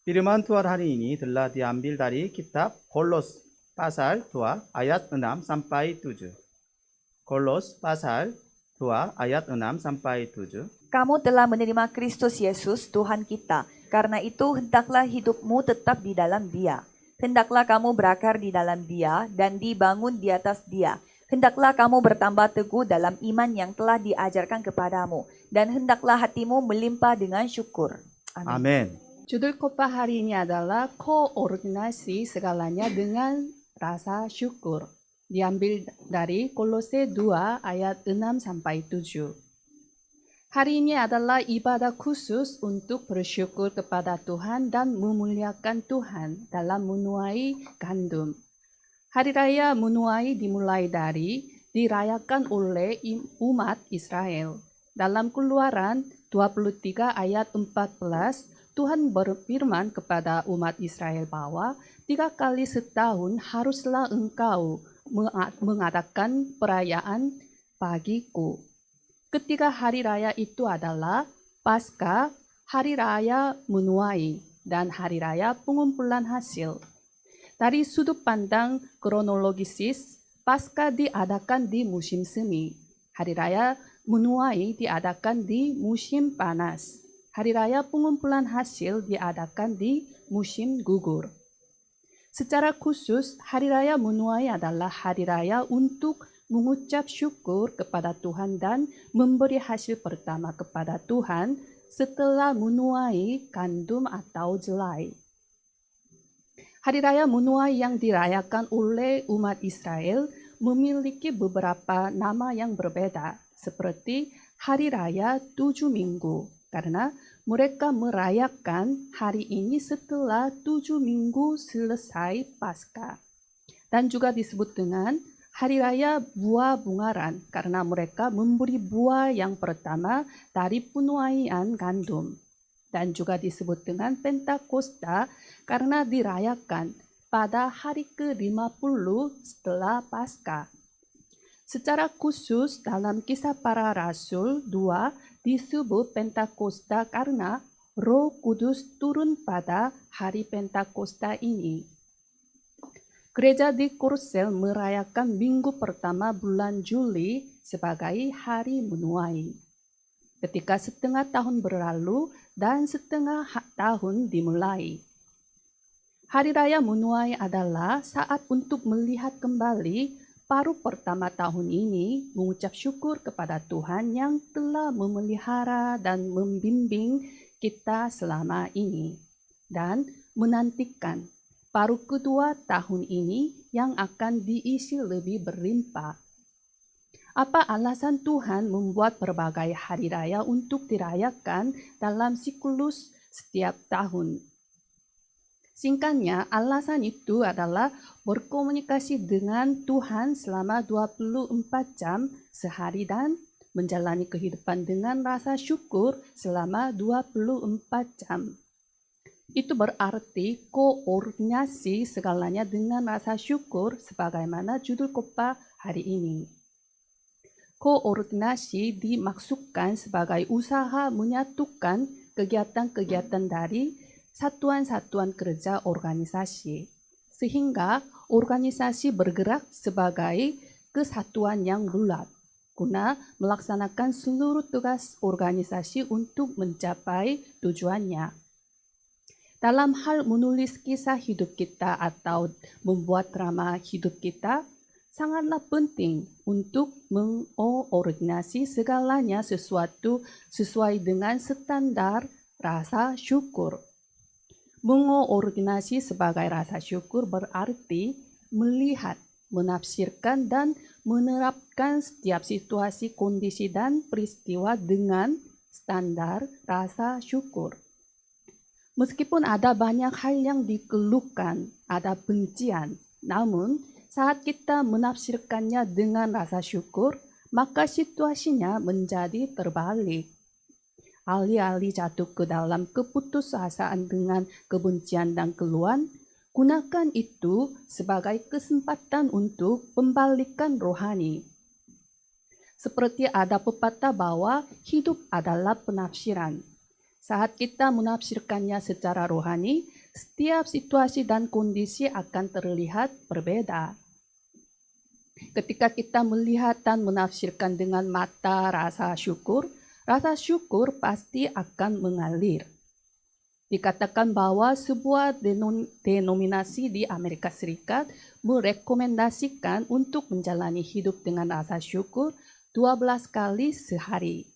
Firman Tuhan hari ini telah diambil dari kitab Kolos pasal 2 ayat 6 sampai 7. Kolos pasal 2 ayat 6 sampai 7. Kamu telah menerima Kristus Yesus Tuhan kita. Karena itu hendaklah hidupmu tetap di dalam Dia. Hendaklah kamu berakar di dalam Dia dan dibangun di atas Dia. Hendaklah kamu bertambah teguh dalam iman yang telah diajarkan kepadamu. Dan hendaklah hatimu melimpah dengan syukur. Amin. 아멘. Judul khotbah hari ini adalah koordinasi segalanya dengan rasa syukur. Diambil dari Kolose 2 ayat 6 sampai 7. Hari ini adalah ibadah khusus untuk bersyukur kepada Tuhan dan memuliakan Tuhan dalam menuai gandum. Hari raya menuai dimulai dari dirayakan oleh umat Israel. Dalam Keluaran 23 ayat 14, Tuhan berfirman kepada umat Israel bahwa 3 kali setahun haruslah engkau mengadakan perayaan bagiku. Ketiga hari raya itu adalah Paskah, Hari Raya Menuai, dan Hari Raya Pengumpulan Hasil. Dari sudut pandang kronologis, Paskah diadakan di musim semi. Hari Raya Menuai diadakan di musim panas. Hari Raya Pengumpulan Hasil diadakan di musim gugur. Secara khusus, Hari Raya Menuai adalah hari raya untuk mengucap syukur kepada Tuhan dan memberi hasil pertama kepada Tuhan setelah menuai gandum atau jelai. Hari Raya Menuai yang dirayakan oleh umat Israel memiliki beberapa nama yang berbeda, seperti Hari Raya 7 Minggu, karena mereka merayakan hari ini setelah 7 minggu selesai Paskah. Dan juga disebut dengan Hari Raya Buah Bungaran, karena mereka memberi buah yang pertama dari penuaian gandum. Dan juga disebut dengan Pentakosta, karena dirayakan pada hari ke-50 setelah Paskah. Secara khusus dalam Kisah Para Rasul 2 disebut Pentakosta karena Roh Kudus turun pada hari Pentakosta ini. Gereja di Korsel merayakan minggu pertama bulan Juli sebagai hari menuai. Ketika setengah tahun berlalu dan setengah tahun dimulai. Hari Raya Menuai adalah saat untuk melihat kembali paruh pertama tahun ini, mengucap syukur kepada Tuhan yang telah memelihara dan membimbing kita selama ini. Dan menantikan paruh kedua tahun ini yang akan diisi lebih berlimpah. Apa alasan Tuhan membuat berbagai hari raya untuk dirayakan dalam siklus setiap tahun? Singkatnya, alasan itu adalah berkomunikasi dengan Tuhan selama 24 jam sehari dan menjalani kehidupan dengan rasa syukur selama 24 jam. Itu berarti koordinasi segalanya dengan rasa syukur sebagaimana judul khotbah hari ini. Koordinasi dimaksudkan sebagai usaha menyatukan kegiatan-kegiatan dari satuan-satuan kerja organisasi, sehingga organisasi bergerak sebagai kesatuan yang bulat, guna melaksanakan seluruh tugas organisasi untuk mencapai tujuannya. Dalam hal menulis kisah hidup kita atau membuat drama hidup kita, sangatlah penting untuk mengkoordinasi segalanya sesuatu sesuai dengan standar rasa syukur. Mengoordinasi sebagai rasa syukur berarti melihat, menafsirkan, dan menerapkan setiap situasi, kondisi, dan peristiwa dengan standar rasa syukur. Meskipun ada banyak hal yang dikeluhkan, ada bencian, namun saat kita menafsirkannya dengan rasa syukur, maka situasinya menjadi terbalik. Alih-alih jatuh ke dalam keputusasaan dengan kebencian dan keluhan, gunakan itu sebagai kesempatan untuk pembalikan rohani. Seperti ada pepatah bahwa hidup adalah penafsiran. Saat kita menafsirkannya secara rohani, setiap situasi dan kondisi akan terlihat berbeda. Ketika kita melihat dan menafsirkan dengan mata rasa syukur pasti akan mengalir. Dikatakan bahwa sebuah denominasi di Amerika Serikat merekomendasikan untuk menjalani hidup dengan rasa syukur 12 kali sehari.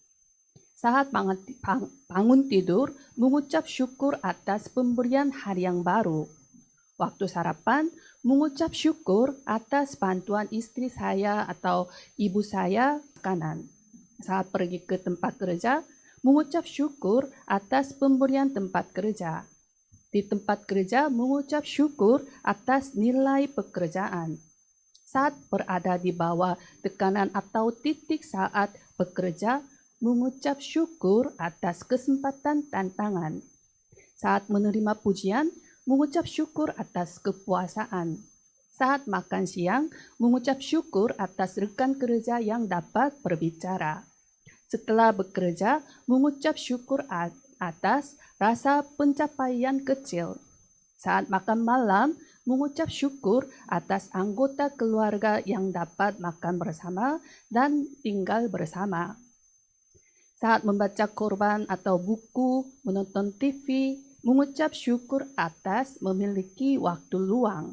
Saat bangun tidur, mengucap syukur atas pemberian hari yang baru. Waktu sarapan, mengucap syukur atas bantuan istri saya atau ibu saya makanan. Saat pergi ke tempat kerja, mengucap syukur atas pemberian tempat kerja. Di tempat kerja, mengucap syukur atas nilai pekerjaan. Saat berada di bawah tekanan atau titik saat bekerja, mengucap syukur atas kesempatan tantangan. Saat menerima pujian, mengucap syukur atas kepuasaan. Saat makan siang, mengucap syukur atas rekan kerja yang dapat berbicara. Setelah bekerja, mengucap syukur atas rasa pencapaian kecil. Saat makan malam, mengucap syukur atas anggota keluarga yang dapat makan bersama dan tinggal bersama. Saat membaca Quran atau buku, menonton TV, mengucap syukur atas memiliki waktu luang.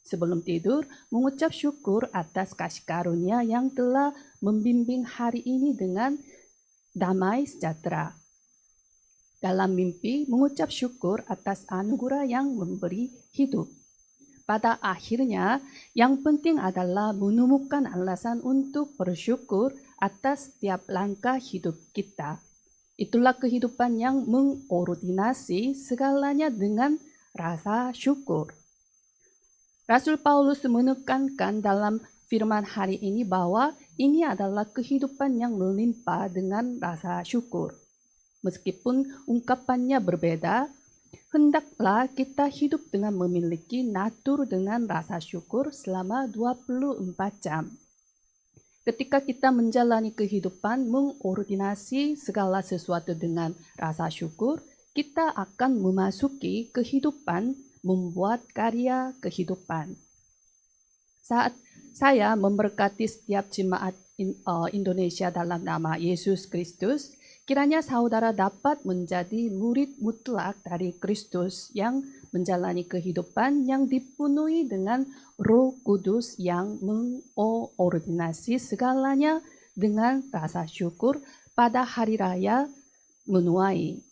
Sebelum tidur, mengucap syukur atas kasih karunia yang telah membimbing hari ini dengan damai sejahtera. Dalam mimpi, mengucap syukur atas anugerah yang memberi hidup. Pada akhirnya, yang penting adalah menemukan alasan untuk bersyukur atas setiap langkah hidup kita. Itulah kehidupan yang mengordinasi segalanya dengan rasa syukur. Rasul Paulus menekankan dalam firman hari ini bahwa ini adalah kehidupan yang melimpah dengan rasa syukur. Meskipun ungkapannya berbeda, hendaklah kita hidup dengan memiliki natur dengan rasa syukur selama 24 jam. Ketika kita menjalani kehidupan mengordinasi segala sesuatu dengan rasa syukur, kita akan memasuki kehidupan membuat karya kehidupan. Saat saya memberkati setiap jemaat Indonesia dalam nama Yesus Kristus, kiranya saudara dapat menjadi murid mutlak dari Kristus yang menjalani kehidupan yang dipenuhi dengan Roh Kudus yang mengordinasi segalanya dengan rasa syukur pada hari raya menuai.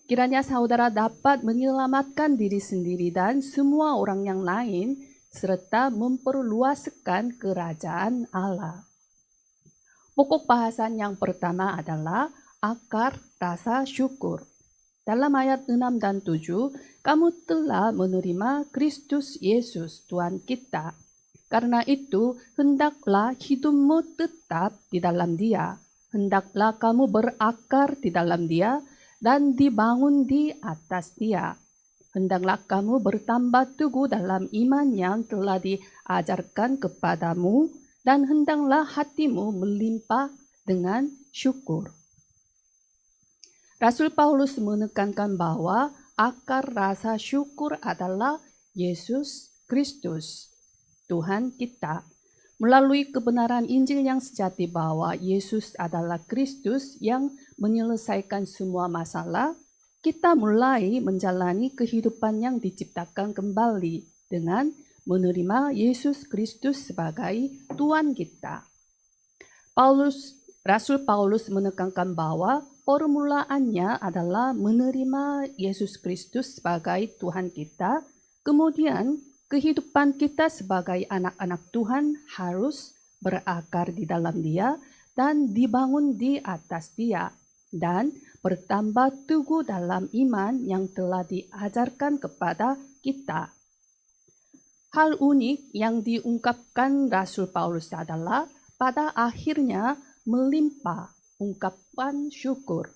Kiranya saudara dapat menyelamatkan diri sendiri dan semua orang yang lain serta memperluaskan kerajaan Allah. Pokok bahasan yang pertama adalah akar rasa syukur. Dalam ayat 6 dan 7, kamu telah menerima Kristus Yesus Tuhan kita. Karena itu, hendaklah hidupmu tetap di dalam Dia. Hendaklah kamu berakar di dalam Dia dan dibangun di atas Dia. Hendaklah kamu bertambah teguh dalam iman yang telah diajarkan kepadamu, dan hendaklah hatimu melimpah dengan syukur. Rasul Paulus menekankan bahwa akar rasa syukur adalah Yesus Kristus, Tuhan kita. Melalui kebenaran Injil yang sejati bahwa Yesus adalah Kristus yang menyelesaikan semua masalah, kita mulai menjalani kehidupan yang diciptakan kembali dengan menerima Yesus Kristus sebagai Tuhan kita. Rasul Paulus menekankan bahwa formulaannya adalah menerima Yesus Kristus sebagai Tuhan kita, kemudian kehidupan kita sebagai anak-anak Tuhan harus berakar di dalam Dia dan dibangun di atas Dia, dan bertambah teguh dalam iman yang telah diajarkan kepada kita. Hal unik yang diungkapkan Rasul Paulus adalah pada akhirnya melimpah ungkapan syukur.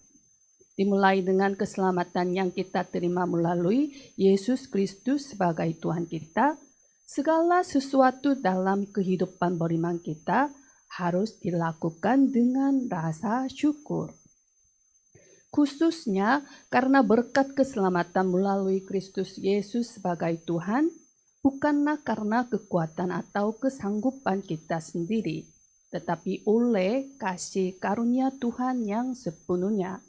Dimulai dengan keselamatan yang kita terima melalui Yesus Kristus sebagai Tuhan kita, segala sesuatu dalam kehidupan beriman kita harus dilakukan dengan rasa syukur. khususnya karena berkat keselamatan melalui Kristus Yesus sebagai Tuhan, bukanlah karena kekuatan atau kesanggupan kita sendiri, tetapi oleh kasih karunia Tuhan yang sepenuhnya.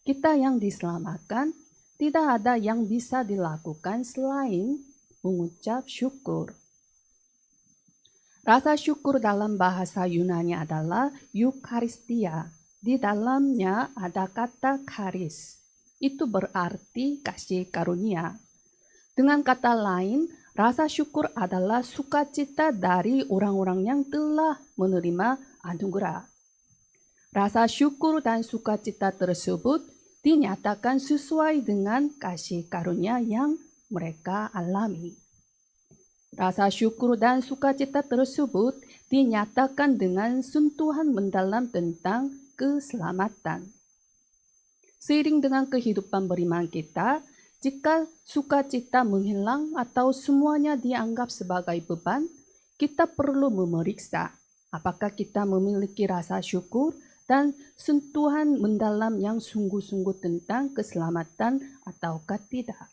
Kita yang diselamatkan, tidak ada yang bisa dilakukan selain mengucap syukur. Rasa syukur dalam bahasa Yunani adalah Eucharistia. Di dalamnya ada kata charis. Itu berarti kasih karunia. Dengan kata lain, rasa syukur adalah sukacita dari orang-orang yang telah menerima anugerah. Rasa syukur dan sukacita tersebut dinyatakan sesuai dengan kasih karunia yang mereka alami. Rasa syukur dan sukacita tersebut dinyatakan dengan sentuhan mendalam tentang keselamatan. Seiring dengan kehidupan beriman kita, jika sukacita menghilang atau semuanya dianggap sebagai beban, kita perlu memeriksa apakah kita memiliki rasa syukur dan sentuhan mendalam yang sungguh-sungguh tentang keselamatan ataukah tidak.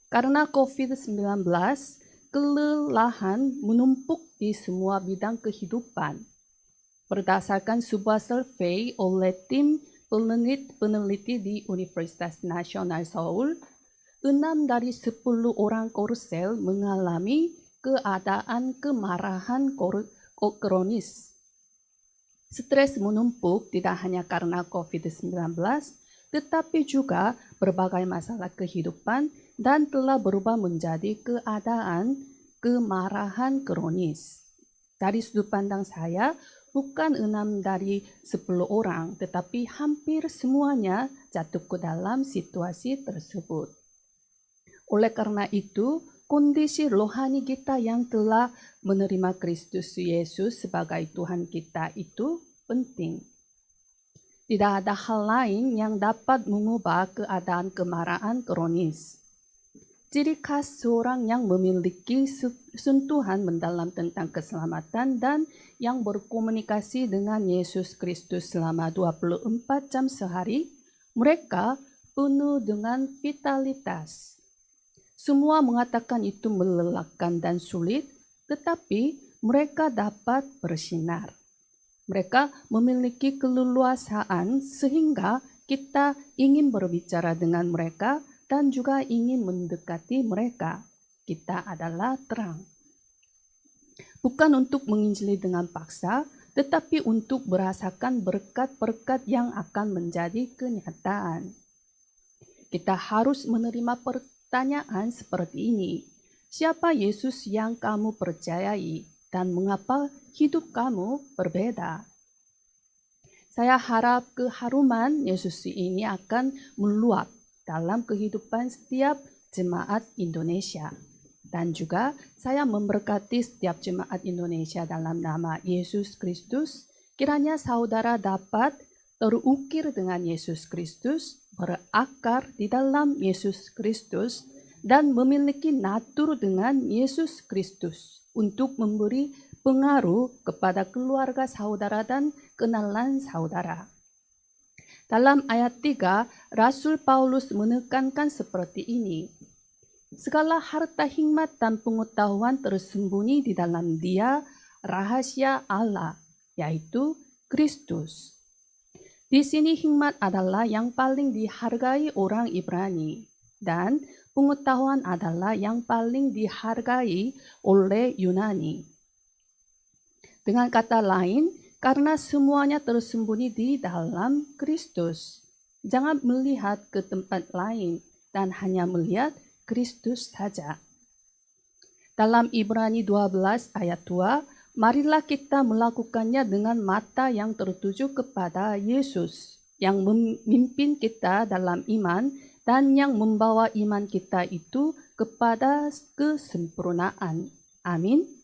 Karena COVID-19, kelelahan menumpuk di semua bidang kehidupan. Berdasarkan sebuah survei oleh tim peneliti di Universitas Nasional Seoul, 6 dari 10 orang Korsel mengalami keadaan kemarahan kronis. Stres menumpuk tidak hanya karena COVID-19, tetapi juga berbagai masalah kehidupan dan telah berubah menjadi keadaan kemarahan kronis. Dari sudut pandang saya, bukan 6 dari 10 orang, tetapi hampir semuanya jatuh ke dalam situasi tersebut. Oleh karena itu, kondisi rohani kita yang telah menerima Kristus Yesus sebagai Tuhan kita itu penting. Tidak ada hal lain yang dapat mengubah keadaan kemarahan kronis. Ciri khas seorang yang memiliki sentuhan mendalam tentang keselamatan dan yang berkomunikasi dengan Yesus Kristus selama 24 jam sehari, mereka penuh dengan vitalitas. Semua mengatakan itu melelahkan dan sulit, tetapi mereka dapat bersinar. Mereka memiliki keleluasaan sehingga kita ingin berbicara dengan mereka dan juga ingin mendekati mereka. Kita adalah terang. Bukan untuk menginjili dengan paksa, tetapi untuk merasakan berkat-berkat yang akan menjadi kenyataan. Kita harus menerima pertanyaan seperti ini. Siapa Yesus yang kamu percayai dan mengapa hidup kamu berbeda? Saya harap keharuman Yesus ini akan meluap dalam kehidupan setiap jemaat Indonesia. Dan juga saya memberkati setiap jemaat Indonesia dalam nama Yesus Kristus. Kiranya saudara dapat terukir dengan Yesus Kristus, berakar di dalam Yesus Kristus, dan memiliki natur dengan Yesus Kristus untuk memberi pengaruh kepada keluarga saudara dan kenalan saudara. Dalam ayat 3, Rasul Paulus menekankan seperti ini. Segala harta hikmat dan pengetahuan tersembunyi di dalam Dia, rahasia Allah, yaitu Kristus. Di sini hikmat adalah yang paling dihargai orang Ibrani, dan pengetahuan adalah yang paling dihargai oleh Yunani. Dengan kata lain, karena semuanya tersembunyi di dalam Kristus. Jangan melihat ke tempat lain dan hanya melihat Kristus saja. Dalam Ibrani 12 ayat 2, marilah kita melakukannya dengan mata yang tertuju kepada Yesus, yang memimpin kita dalam iman dan yang membawa iman kita itu kepada kesempurnaan. Amin.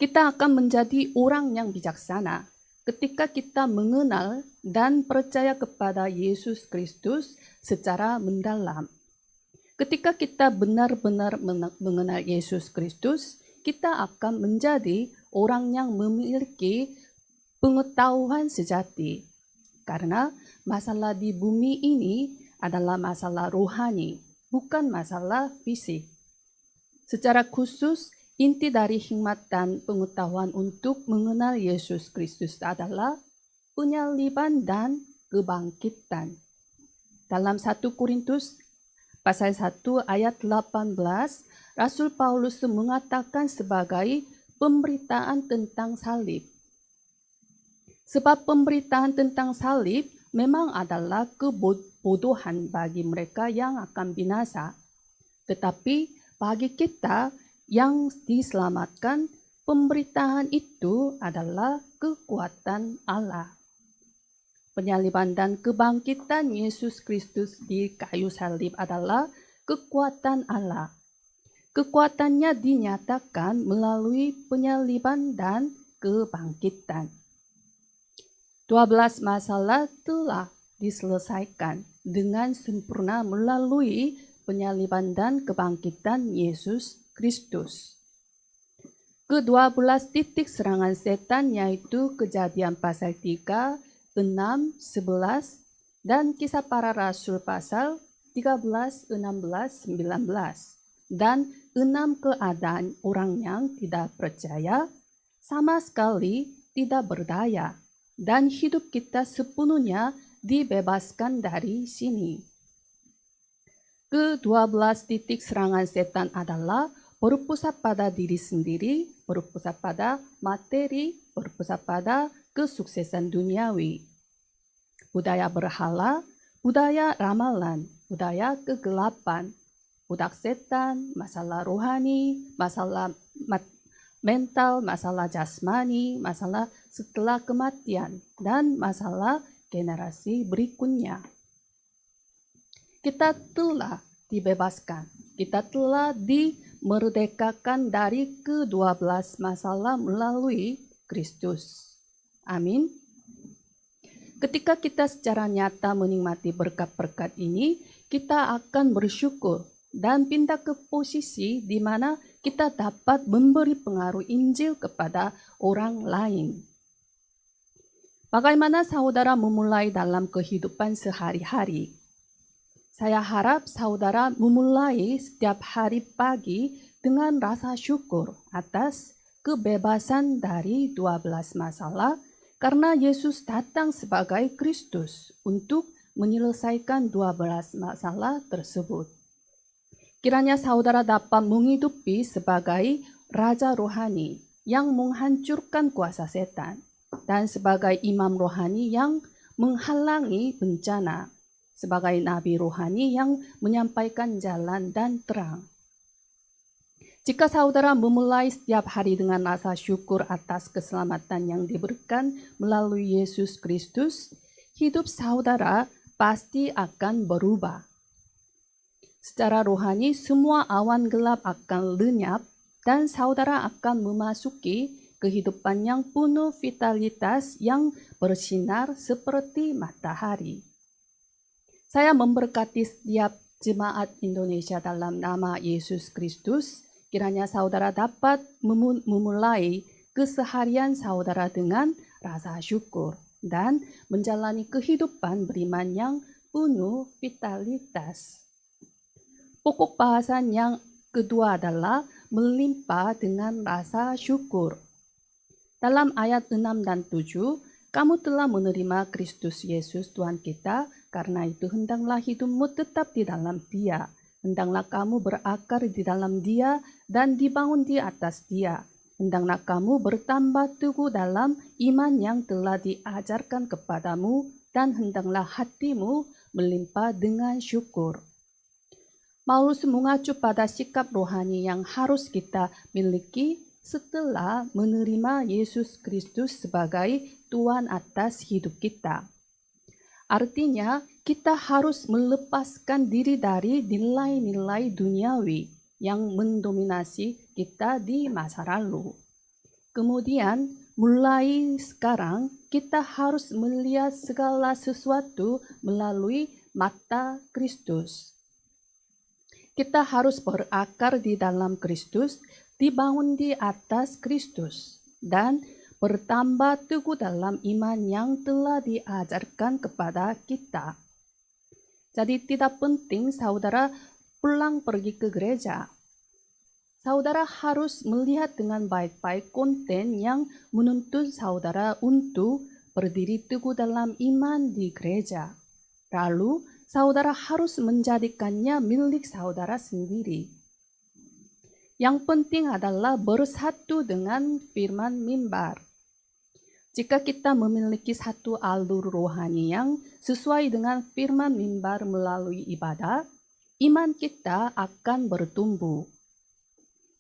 Kita akan menjadi orang yang bijaksana ketika kita mengenal dan percaya kepada Yesus Kristus secara mendalam. Ketika kita benar-benar mengenal Yesus Kristus, kita akan menjadi orang yang memiliki pengetahuan sejati. Karena masalah di bumi ini adalah masalah rohani, bukan masalah fisik. Secara khusus, inti dari hikmat dan pengetahuan untuk mengenal Yesus Kristus adalah penyaliban dan kebangkitan. Dalam 1 Korintus pasal 1 ayat 18, Rasul Paulus mengatakan sebagai pemberitaan tentang salib. Sebab pemberitaan tentang salib memang adalah kebodohan bagi mereka yang akan binasa. Tetapi bagi kita yang diselamatkan, pemberitaan itu adalah kekuatan Allah. Penyaliban dan kebangkitan Yesus Kristus di kayu salib adalah kekuatan Allah. Kekuatannya dinyatakan melalui penyaliban dan kebangkitan. 12 masalah telah diselesaikan dengan sempurna melalui penyaliban dan kebangkitan Yesus Kristus. Ke-12 titik serangan setan yaitu Kejadian pasal 3, 6, 11, dan Kisah Para Rasul pasal 13, 16, 19, dan 6 keadaan orang yang tidak percaya, sama sekali tidak berdaya, dan hidup kita sepenuhnya dibebaskan dari sini. Ke-12 titik serangan setan adalah berpusat pada diri sendiri, berpusat pada materi, berpusat pada kesuksesan duniawi. Budaya berhala, budaya ramalan, budaya kegelapan, budak setan, masalah rohani, masalah mental, masalah jasmani, masalah setelah kematian, dan masalah generasi berikutnya. Kita telah dibebaskan, kita telah dimerdekakan dari ke-12 masalah melalui Kristus. Amin. Ketika kita secara nyata menikmati berkat-berkat ini, kita akan bersyukur dan pindah ke posisi di mana kita dapat memberi pengaruh Injil kepada orang lain. Bagaimana saudara memulai dalam kehidupan sehari-hari? Saya harap saudara memulai setiap hari pagi dengan rasa syukur atas kebebasan dari 12 masalah karena Yesus datang sebagai Kristus untuk menyelesaikan 12 masalah tersebut. Kiranya saudara dapat menghidupi sebagai raja rohani yang menghancurkan kuasa setan dan sebagai imam rohani yang menghalangi bencana, sebagai nabi rohani yang menyampaikan jalan dan terang. Jika saudara memulai setiap hari dengan rasa syukur atas keselamatan yang diberikan melalui Yesus Kristus, hidup saudara pasti akan berubah. Secara rohani, semua awan gelap akan lenyap dan saudara akan memasuki kehidupan yang penuh vitalitas yang bersinar seperti matahari. Saya memberkati setiap jemaat Indonesia dalam nama Yesus Kristus. Kiranya saudara dapat memulai keseharian saudara dengan rasa syukur dan menjalani kehidupan beriman yang penuh vitalitas. Pokok bahasan yang kedua adalah melimpah dengan rasa syukur. Dalam ayat 6 dan 7, kamu telah menerima Kristus Yesus Tuhan kita, karena itu hendaklah hidupmu tetap di dalam Dia. Hendaklah kamu berakar di dalam Dia dan dibangun di atas Dia. Hendaklah kamu bertambah teguh dalam iman yang telah diajarkan kepadamu, dan hendaklah hatimu melimpah dengan syukur. Paulus mengacu pada sikap rohani yang harus kita miliki setelah menerima Yesus Kristus sebagai Tuhan atas hidup kita. Artinya, kita harus melepaskan diri dari nilai-nilai duniawi yang mendominasi kita di masa lalu. Kemudian, mulai sekarang, kita harus melihat segala sesuatu melalui mata Kristus. Kita harus berakar di dalam Kristus, dibangun di atas Kristus, dan bertambah teguh dalam iman yang telah diajarkan kepada kita. Jadi tidak penting saudara pulang pergi ke gereja. Saudara harus melihat dengan baik-baik konten yang menuntun saudara untuk berdiri teguh dalam iman di gereja. Lalu, saudara harus menjadikannya milik saudara sendiri. Yang penting adalah bersatu dengan firman mimbar. Jika kita memiliki satu alur rohani yang sesuai dengan firman mimbar melalui ibadah, iman kita akan bertumbuh.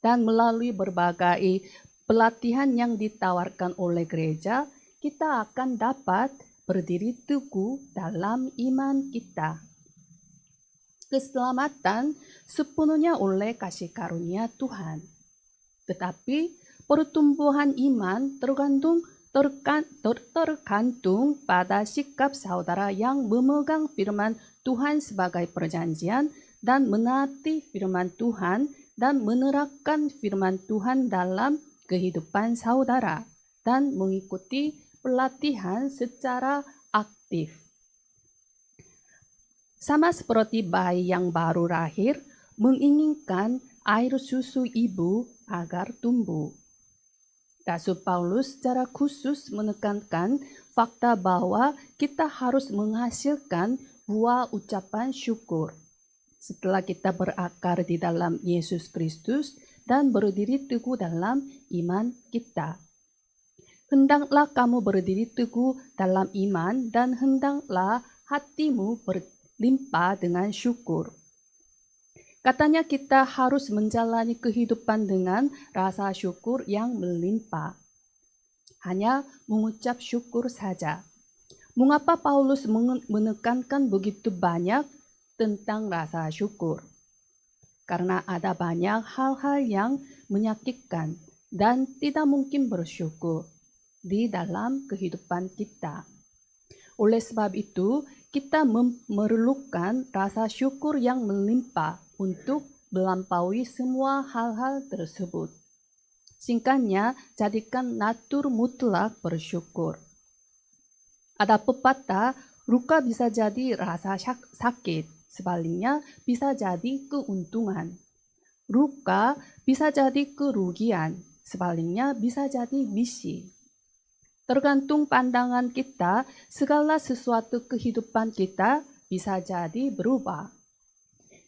Dan melalui berbagai pelatihan yang ditawarkan oleh gereja, kita akan dapat berdiri teguh dalam iman kita. Keselamatan sepenuhnya oleh kasih karunia Tuhan. Tetapi pertumbuhan iman tergantung pada sikap saudara yang memegang firman Tuhan sebagai perjanjian dan menaati firman Tuhan dan menerapkan firman Tuhan dalam kehidupan saudara dan mengikuti pelatihan secara aktif. Sama seperti bayi yang baru lahir menginginkan air susu ibu agar tumbuh. Rasul Paulus secara khusus menekankan fakta bahwa kita harus menghasilkan buah ucapan syukur setelah kita berakar di dalam Yesus Kristus dan berdiri teguh dalam iman kita. Hendaklah kamu berdiri teguh dalam iman dan hendaklah hatimu berlimpah dengan syukur. Katanya kita harus menjalani kehidupan dengan rasa syukur yang melimpah. Hanya mengucap syukur saja. Mengapa Paulus menekankan begitu banyak tentang rasa syukur? Karena ada banyak hal-hal yang menyakitkan dan tidak mungkin bersyukur di dalam kehidupan kita. Oleh sebab itu, kita memerlukan rasa syukur yang melimpah untuk melampaui semua hal-hal tersebut. Singkatnya, jadikan natur mutlak bersyukur. Ada pepatah, luka bisa jadi rasa sakit, sebaliknya bisa jadi keuntungan. Luka bisa jadi kerugian, sebaliknya bisa jadi misi. Tergantung pandangan kita, segala sesuatu kehidupan kita bisa jadi berubah.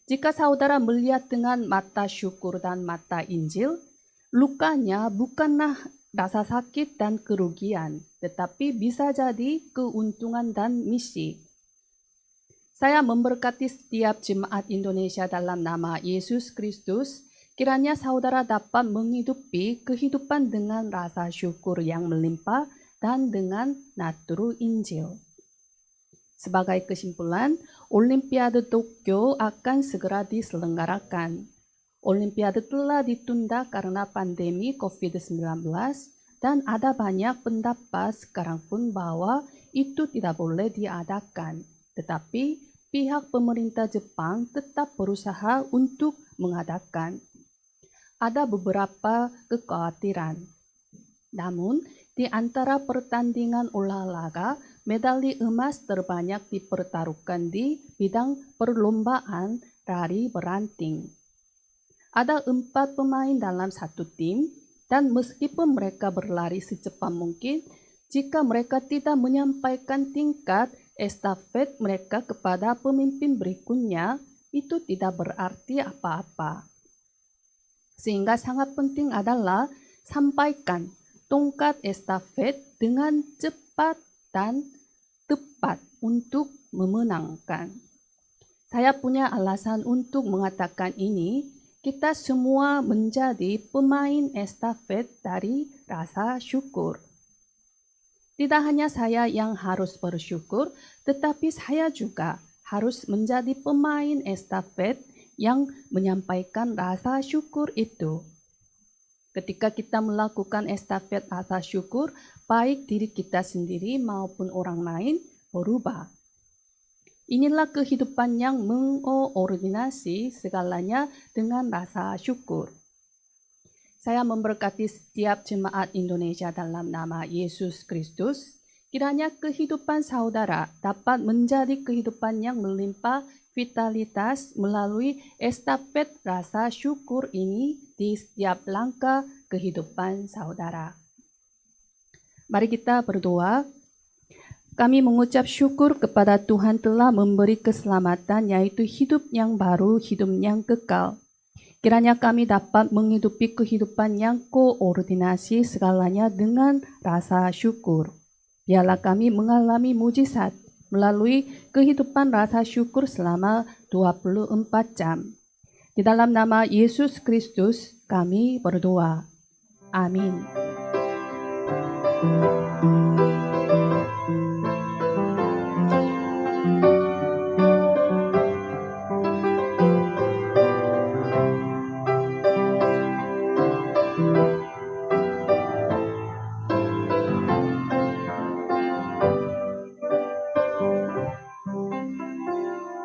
Jika saudara melihat dengan mata syukur dan mata Injil, lukanya bukanlah rasa sakit dan kerugian, tetapi bisa jadi keuntungan dan misi. Saya memberkati setiap jemaat Indonesia dalam nama Yesus Kristus. Kiranya saudara dapat menghidupi kehidupan dengan rasa syukur yang melimpah dan dengan natur Injil. Sebagai kesimpulan, Olimpiade Tokyo akan segera diselenggarakan. Olimpiade telah ditunda karena pandemi COVID-19 dan ada banyak pendapat sekarang pun bahwa itu tidak boleh diadakan. Tetapi pihak pemerintah Jepang tetap berusaha untuk mengadakan. Ada beberapa kekhawatiran. Namun, di antara pertandingan olahraga, medali emas terbanyak dipertaruhkan di bidang perlombaan lari beranting. Ada 4 pemain dalam satu tim, dan meskipun mereka berlari secepat mungkin, jika mereka tidak menyampaikan tingkat estafet mereka kepada pemimpin berikutnya, itu tidak berarti apa-apa. Sehingga sangat penting adalah sampaikan tongkat estafet dengan cepat dan tepat untuk memenangkan. Saya punya alasan untuk mengatakan ini. Kita semua menjadi pemain estafet dari rasa syukur. Tidak hanya saya yang harus bersyukur, tetapi saya juga harus menjadi pemain estafet yang menyampaikan rasa syukur itu. Ketika kita melakukan estafet rasa syukur, baik diri kita sendiri maupun orang lain berubah. Inilah kehidupan yang mengordinasi segalanya dengan rasa syukur. Saya memberkati setiap jemaat Indonesia dalam nama Yesus Kristus. Kiranya kehidupan saudara dapat menjadi kehidupan yang melimpah vitalitas melalui estafet rasa syukur ini di setiap langkah kehidupan saudara. Mari kita berdoa. Kami mengucap syukur kepada Tuhan telah memberi keselamatan, yaitu hidup yang baru, hidup yang kekal. Kiranya kami dapat menghidupi kehidupan yang koordinasi segalanya dengan rasa syukur. Biarlah kami mengalami mujizat melalui kehidupan rasa syukur selama 24 jam. Di dalam nama Yesus Kristus kami berdoa. Amin.